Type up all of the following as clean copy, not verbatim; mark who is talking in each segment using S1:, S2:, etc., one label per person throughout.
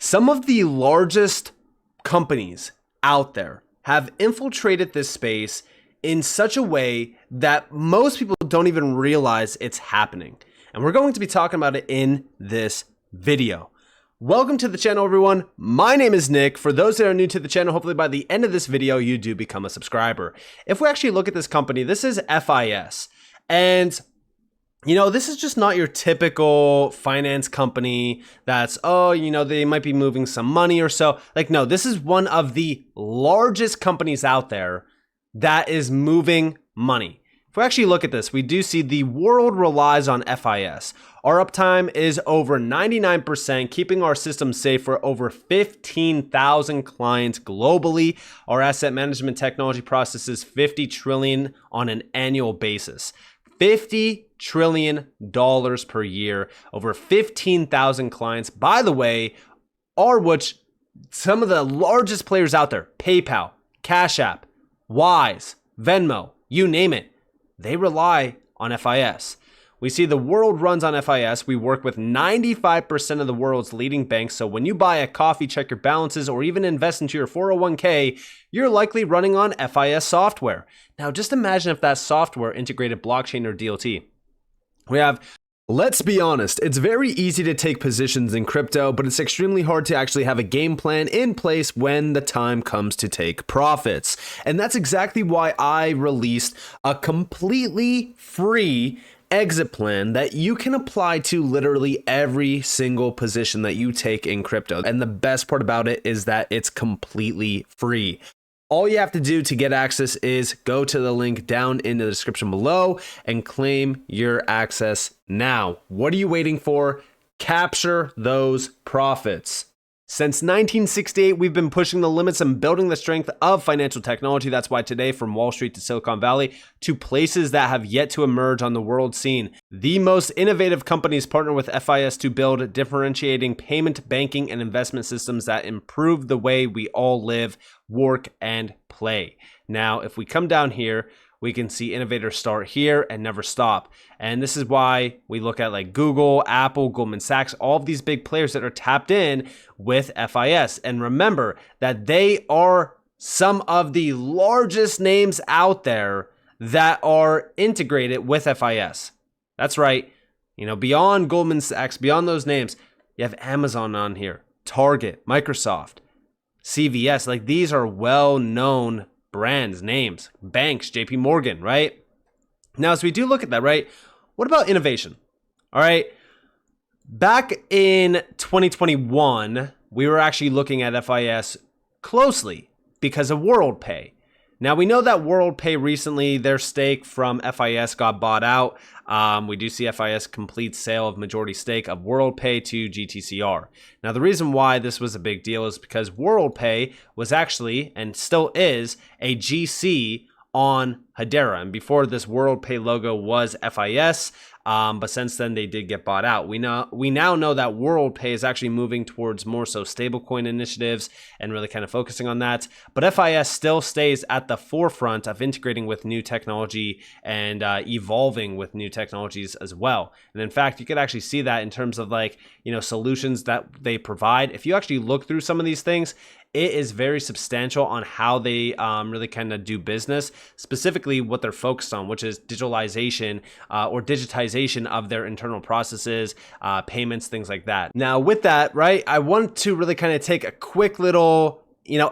S1: Some of the largest companies out there have infiltrated this space in such a way that most people don't even realize it's happening. And we're going to be talking about it in this video. Welcome to the channel, everyone. My name is Nick. For those that are new to the channel, hopefully by the end of this video, you do become a subscriber. If we actually look at this company, this is FIS. And you know, this is just not your typical finance company that's, they might be moving some money or so. Like, no, this is one of the largest companies out there that is moving money. If we actually look at this, we do see the world relies on FIS. Our uptime is over 99%, keeping our system safe for over 15,000 clients globally. Our asset management technology processes 50 trillion on an annual basis. $50 trillion per year, over 15,000 clients, by the way, are which some of the largest players out there, PayPal, Cash App, Wise, Venmo, you name it, they rely on FIS. We see the world runs on FIS. We work with 95% of the world's leading banks. So when you buy a coffee, check your balances, or even invest into your 401k, you're likely running on FIS software. Now, just imagine if that software integrated blockchain or DLT. Let's be honest, it's very easy to take positions in crypto, but it's extremely hard to actually have a game plan in place when the time comes to take profits. And that's exactly why I released a completely free exit plan that you can apply to literally every single position that you take in crypto. And the best part about it is that it's completely free. All you have to do to get access is go to the link down in the description below and claim your access now. What are you waiting for? Capture those profits. Since 1968, we've been pushing the limits and building the strength of financial technology. That's why today, from Wall Street to Silicon Valley to places that have yet to emerge on the world scene, the most innovative companies partner with FIS to build differentiating payment, banking, and investment systems that improve the way we all live, work, and play. Now, if we come down here, we can see innovators start here and never stop. And this is why we look at like Google, Apple, Goldman Sachs, all of these big players that are tapped in with FIS. And remember that they are some of the largest names out there that are integrated with FIS. That's right. You know, beyond Goldman Sachs, beyond those names, you have Amazon on here, Target, Microsoft, CVS. Like, these are well-known brands, names, banks, JP Morgan, right? Now, as we do look at that, right, what about innovation? All right, back in 2021, we were actually looking at FIS closely because of WorldPay. Now, we know that WorldPay recently, their stake from FIS got bought out. We do see FIS complete sale of majority stake of WorldPay to GTCR. Now, the reason why this was a big deal is because WorldPay was actually, and still is, a GC on Hedera. And before this, WorldPay logo was FIS, but since then they did get bought out. We now know that WorldPay is actually moving towards more so stablecoin initiatives and really kind of focusing on that. But FIS still stays at the forefront of integrating with new technology and evolving with new technologies as well. And in fact, you could actually see that in terms of solutions that they provide. If you actually look through some of these things, it is very substantial on how they really kind of do business, specifically what they're focused on, which is digitalization or digitization of their internal processes, payments, things like that. Now, with that, right, I want to really kind of take a quick little,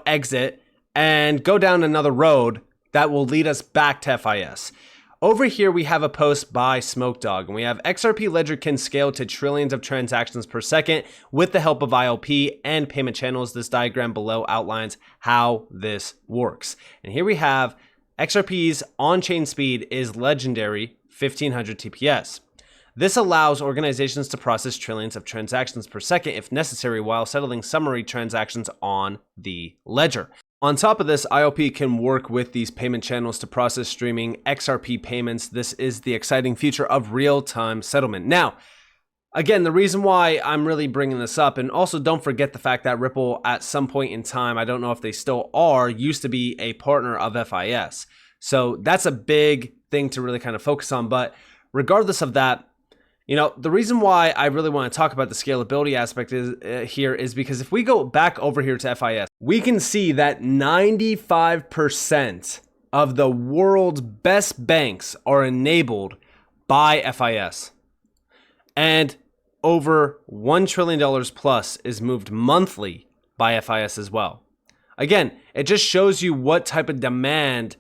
S1: exit and go down another road that will lead us back to FIS. Over here, we have a post by Smoke Dog, and we have XRP Ledger can scale to trillions of transactions per second with the help of ILP and payment channels. This diagram below outlines how this works. And here we have XRP's on-chain speed is legendary 1500 TPS. This allows organizations to process trillions of transactions per second if necessary while settling summary transactions on the ledger. On top of this, ILP can work with these payment channels to process streaming XRP payments. This is the exciting future of real-time settlement. Now, again, the reason why I'm really bringing this up, and also don't forget the fact that Ripple at some point in time, I don't know if they still are, used to be a partner of FIS. So that's a big thing to really kind of focus on. But regardless of that, The reason why I really want to talk about the scalability aspect is because if we go back over here to FIS, we can see that 95% of the world's best banks are enabled by FIS. And over $1 trillion plus is moved monthly by FIS as well. Again, it just shows you what type of demand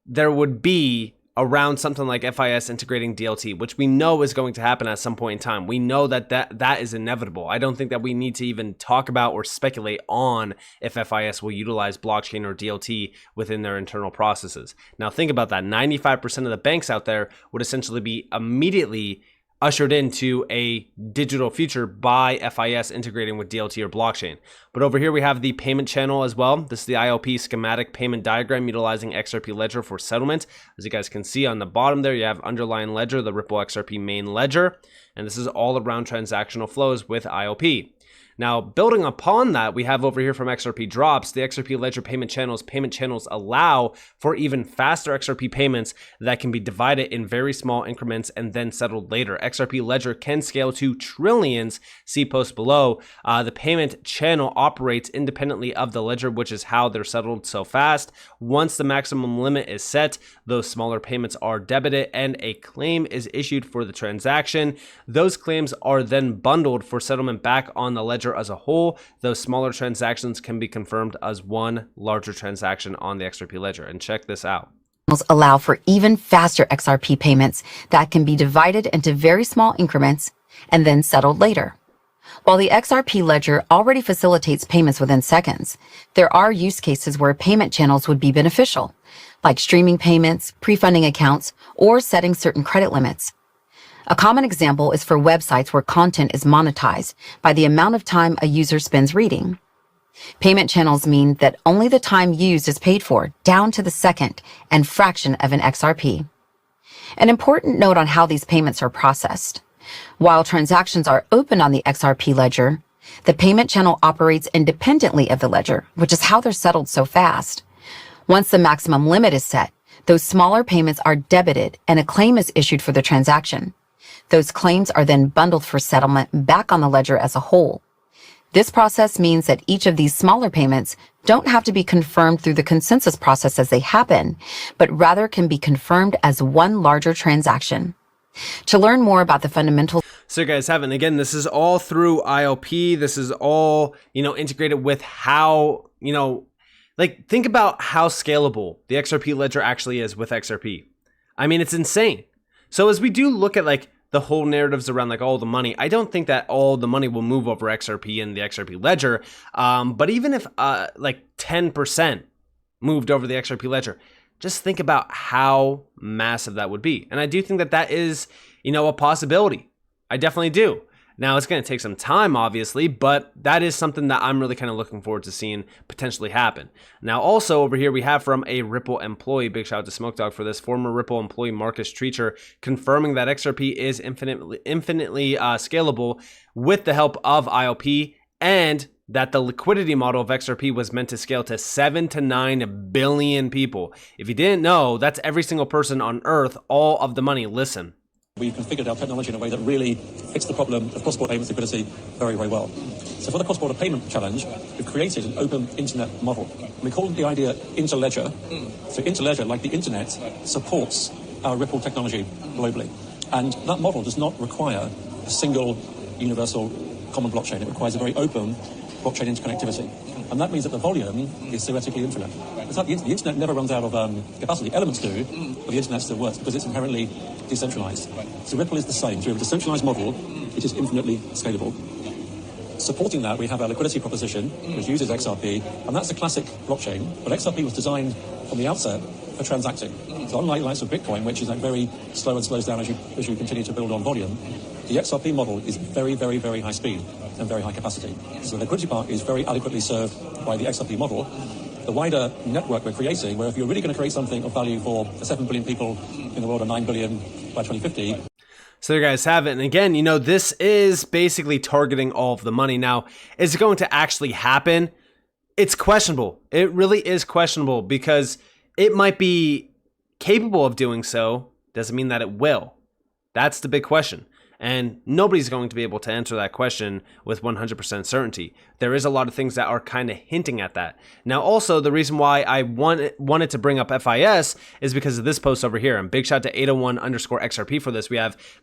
S1: there would be around something like FIS integrating DLT, which we know is going to happen at some point in time. We know that is inevitable. I don't think that we need to even talk about or speculate on if FIS will utilize blockchain or DLT within their internal processes. Now think about that. 95% of the banks out there would essentially be immediately ushered into a digital future by FIS integrating with DLT or blockchain. But over here we have the payment channel as well. This is the IOP schematic payment diagram utilizing XRP Ledger for settlement. As you guys can see on the bottom there, you have underlying ledger, the Ripple XRP main ledger, and this is all around transactional flows with IOP. Now, building upon that, we have over here from XRP Drops, the XRP Ledger payment channels. Payment channels allow for even faster XRP payments that can be divided in very small increments and then settled later. XRP Ledger can scale to trillions. See post below. The payment channel operates independently of the ledger, which is how they're settled so fast. Once the maximum limit is set, those smaller payments are debited and a claim is issued for the transaction. Those claims are then bundled for settlement back on the ledger as a whole. Those smaller transactions can be confirmed as one larger transaction on the XRP ledger. And check this out.
S2: Allow for even faster XRP payments that can be divided into very small increments and then settled later. While the XRP ledger already facilitates payments within seconds, there are use cases where payment channels would be beneficial, like streaming payments, pre-funding accounts, or setting certain credit limits. A common example is for websites where content is monetized by the amount of time a user spends reading. Payment channels mean that only the time used is paid for, down to the second and fraction of an XRP. An important note on how these payments are processed. While transactions are open on the XRP ledger, the payment channel operates independently of the ledger, which is how they're settled so fast. Once the maximum limit is set, those smaller payments are debited and a claim is issued for the transaction. Those claims are then bundled for settlement back on the ledger as a whole. This process means that each of these smaller payments don't have to be confirmed through the consensus process as they happen, but rather can be confirmed as one larger transaction. To learn more about the fundamentals.
S1: So you guys have it. And again, this is all through IOP. This is all, integrated with how, think about how scalable the XRP ledger actually is with XRP. I mean, it's insane. So as we do look at the whole narratives around all the money, I don't think that all the money will move over XRP and the XRP ledger. But even if 10% moved over the XRP ledger, just think about how massive that would be. And I do think that that is, a possibility. I definitely do. Now, it's going to take some time, obviously, but that is something that I'm really kind of looking forward to seeing potentially happen. Now, also over here, we have from a Ripple employee, big shout out to Smoke Dog for this, former Ripple employee Marcus Treacher, confirming that XRP is infinitely scalable with the help of IOP, and that the liquidity model of XRP was meant to scale to 7 to 9 billion people. If you didn't know, that's every single person on Earth, all of the money. Listen.
S3: We've configured our technology in a way that really fits the problem of cross-border payments liquidity very, very well. So for the cross-border payment challenge, we've created an open internet model. We call the idea interledger. So interledger, like the internet, supports our Ripple technology globally. And that model does not require a single universal common blockchain. It requires a very open blockchain interconnectivity. And that means that the volume is theoretically infinite. It's like the internet never runs out of capacity. Elements do, but the internet still works because it's inherently decentralized. So Ripple is the same. So we have a decentralized model, which is infinitely scalable. Supporting that, we have our liquidity proposition, which uses XRP, and that's a classic blockchain. But XRP was designed from the outset for transacting. So unlike the likes of Bitcoin, which is very slow and slows down as you continue to build on volume, the XRP model is very, very, very high speed and very high capacity. So the liquidity part is very adequately served by the XRP model. The wider network we're creating, where if you're really going to create something of value for 7 billion people in the world, or 9 billion by 2050.
S1: So you guys have it. And again, this is basically targeting all of the money. Now, is it going to actually happen? It's questionable. It really is questionable because it might be capable of doing so. Doesn't mean that it will. That's the big question. And nobody's going to be able to answer that question with 100% certainty. There is a lot of things that are kind of hinting at that. Now, also, the reason why I wanted to bring up FIS is because of this post over here. And big shout to 801_XRP for this.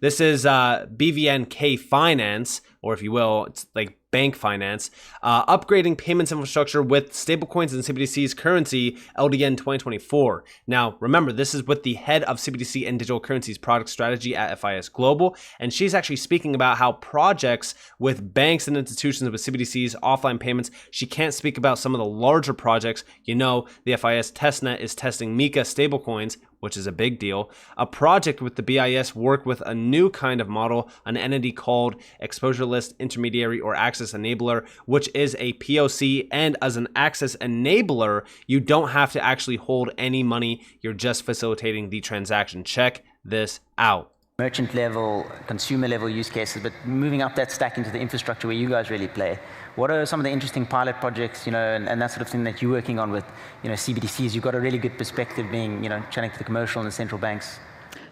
S1: This is BVNK Finance, or if you will, it's like bank finance, upgrading payments infrastructure with stablecoins and CBDC's currency, LDN 2024. Now, remember, this is with the head of CBDC and digital currencies product strategy at FIS Global, and she's actually speaking about how projects with banks and institutions with CBDCs, offline payments, she can't speak about some of the larger projects. You know, the FIS testnet is testing Mika stablecoins, which is a big deal. A project with the BIS worked with a new kind of model, an entity called Exposure List Intermediary or Access Enabler, which is a POC. And as an access enabler, you don't have to actually hold any money. You're just facilitating the transaction. Check this out.
S4: Merchant level, consumer level use cases, but moving up that stack into the infrastructure where you guys really play. What are some of the interesting pilot projects, and that sort of thing that you're working on with, CBDCs? You've got a really good perspective being, chatting to the commercial and the central banks.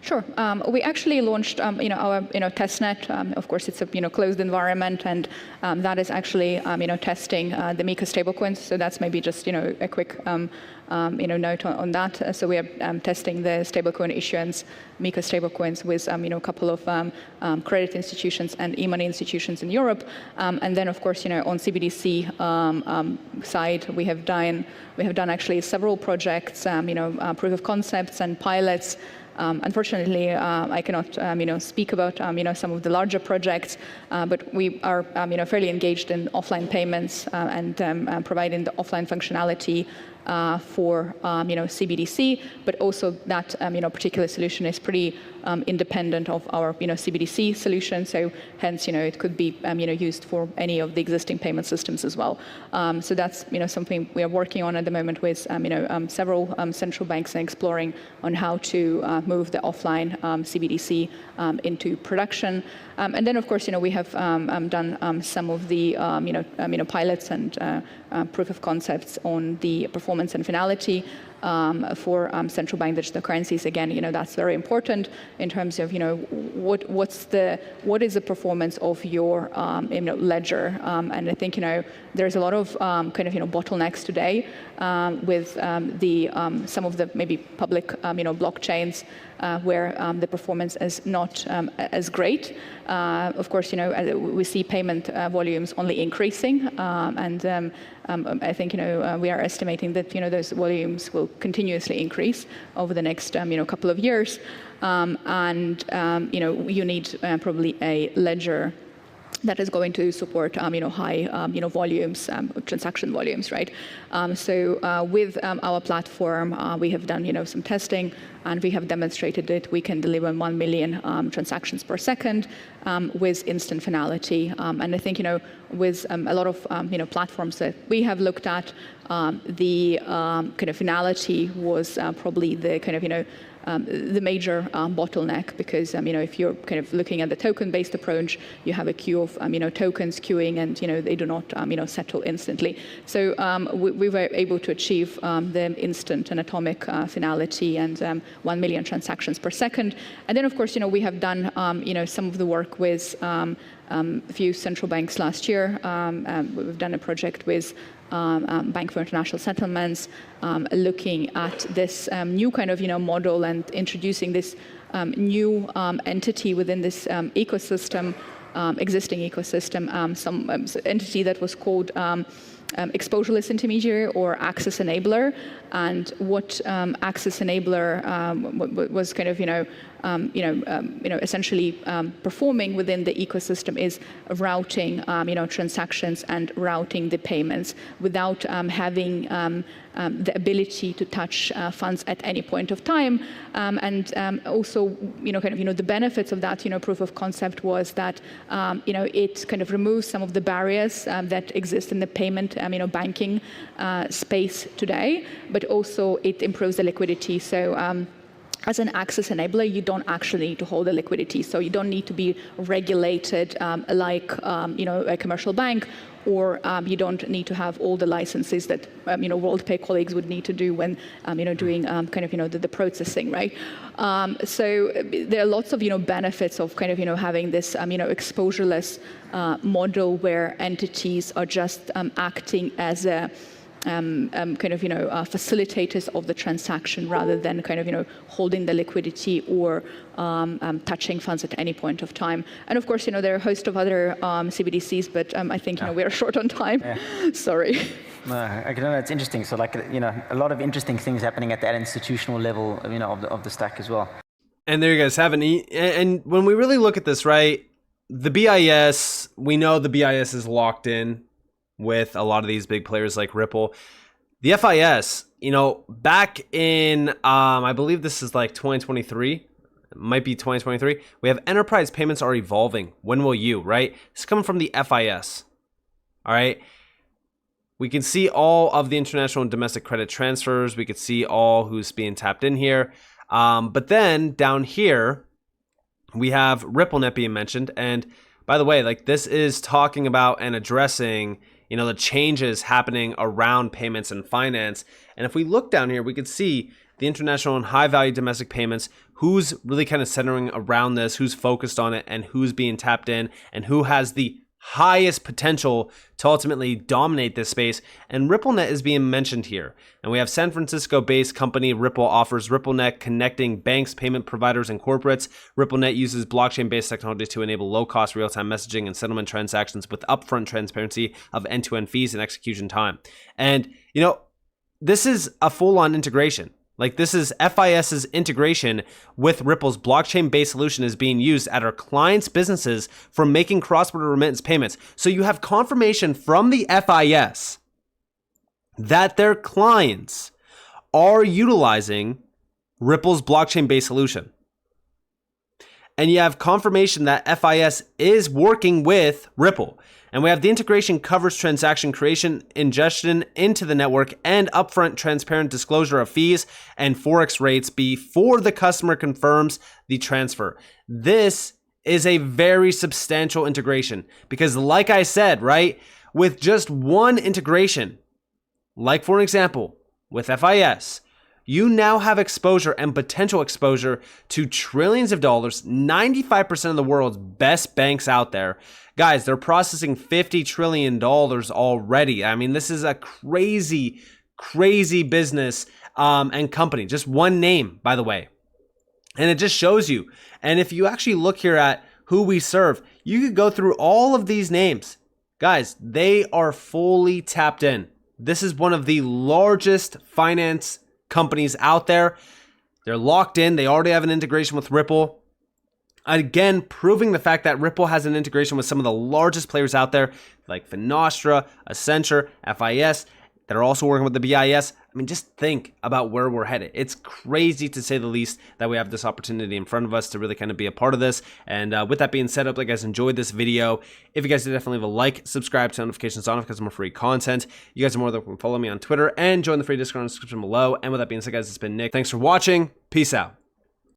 S5: Sure. We actually launched, our, testnet. Of course, it's a, closed environment, and that is actually, testing the Mika stablecoins. So that's maybe just, a quick, note on that. So we are testing the stablecoin issuance, Mika stablecoins, with, a couple of credit institutions and e-money institutions in Europe. And then, of course, on CBDC side, we have done actually several projects, proof of concepts and pilots. Unfortunately, I cannot, speak about, some of the larger projects, but we are, fairly engaged in offline payments and providing the offline functionality for, CBDC, but also that, particular solution is pretty independent of our, CBDC solution. So hence, it could be, used for any of the existing payment systems as well. So that's, something we are working on at the moment with, several central banks and exploring on how to move the offline CBDC into production. And then, of course, we have done some of the, pilots and proof of concepts on the performance and finality for central bank digital currencies. Again, that's very important in terms of, what is the performance of your, ledger. And I think, there's a lot of kind of, bottlenecks today with some of the maybe public, blockchains where the performance is not as great. Of course, we see payment volumes only increasing, and I think we are estimating that those volumes will continuously increase over the next couple of years, and you need probably a ledger that is going to support high volumes, transaction volumes, right? So with our platform, we have done some testing, and we have demonstrated that we can deliver 1 million transactions per second with instant finality. And I think with a lot of platforms that we have looked at, the kind of finality was probably the kind of the major bottleneck, because if you're kind of looking at the token-based approach, you have a queue of tokens queuing, and they do not settle instantly. So we were able to achieve the instant and atomic finality and 1 million transactions per second. And then, of course, we have done some of the work with a few central banks last year. We've done a project with Bank for International Settlements, looking at this new kind of model and introducing this new entity within this ecosystem, existing ecosystem, some entity that was called exposure list intermediary or access enabler. And what access enabler was kind of essentially performing within the ecosystem is routing transactions and routing the payments without having the ability to touch funds at any point of time. And also, the benefits of that, proof of concept was that, it kind of removes some of the barriers that exist in the payment, banking space today, but also it improves the liquidity. So as an access enabler, you don't actually need to hold the liquidity. So you don't need to be regulated like, a commercial bank or you don't need to have all the licenses that WorldPay colleagues would need to do when doing the processing, right? So there are lots of benefits of having this exposureless model where entities are just acting as a facilitators of the transaction rather than holding the liquidity or touching funds at any point of time. And of course, there are a host of other CBDCs, but I think we're short on time. Yeah. Sorry.
S4: No, I don't know. It's interesting. So a lot of interesting things happening at that institutional level, of the stack as well.
S1: And there you guys have it. And when we really look at this, right, the BIS, we know the BIS is locked in with a lot of these big players like Ripple. The FIS, back in, I believe this is like 2023, it might be 2023, we have enterprise payments are evolving. When will you, right? It's coming from the FIS, all right? We can see all of the international and domestic credit transfers. We could see all who's being tapped in here. But then down here, we have RippleNet being mentioned. And by the way, this is talking about and addressing the changes happening around payments and finance. And if we look down here, we could see the international and high value domestic payments, who's really kind of centering around this, who's focused on it, and who's being tapped in, and who has the highest potential to ultimately dominate this space. And RippleNet is being mentioned here. And we have San Francisco-based company Ripple offers RippleNet connecting banks, payment providers, and corporates. RippleNet uses blockchain-based technology to enable low-cost real-time messaging and settlement transactions with upfront transparency of end-to-end fees and execution time. And, this is a full-on integration. This is FIS's integration with Ripple's blockchain-based solution is being used at our clients' businesses for making cross-border remittance payments. So you have confirmation from the FIS that their clients are utilizing Ripple's blockchain-based solution. And you have confirmation that FIS is working with Ripple. And we have the integration covers transaction creation, ingestion into the network, and upfront transparent disclosure of fees and Forex rates before the customer confirms the transfer. This is a very substantial integration because like I said, right, with just one integration, like for an example, with FIS, you now have exposure and potential exposure to trillions of dollars, 95% of the world's best banks out there. Guys, they're processing $50 trillion already. I mean, this is a crazy, crazy business and company. Just one name, by the way. And it just shows you. And if you actually look here at who we serve, you could go through all of these names. Guys, they are fully tapped in. This is one of the largest finance companies out there. They're locked in. They already have an integration with Ripple. Again, proving the fact that Ripple has an integration with some of the largest players out there, like Finastra, Accenture, FIS, that are also working with the BIS. I mean, just think about where we're headed. It's crazy to say the least that we have this opportunity in front of us to really kind of be a part of this. And with that being said, I hope you guys enjoyed this video. If you guys did, definitely leave a like, subscribe, turn notifications on because more free content. You guys are more than welcome to follow me on Twitter and join the free Discord in the description below. And with that being said, guys, it's been Nick. Thanks for watching. Peace out.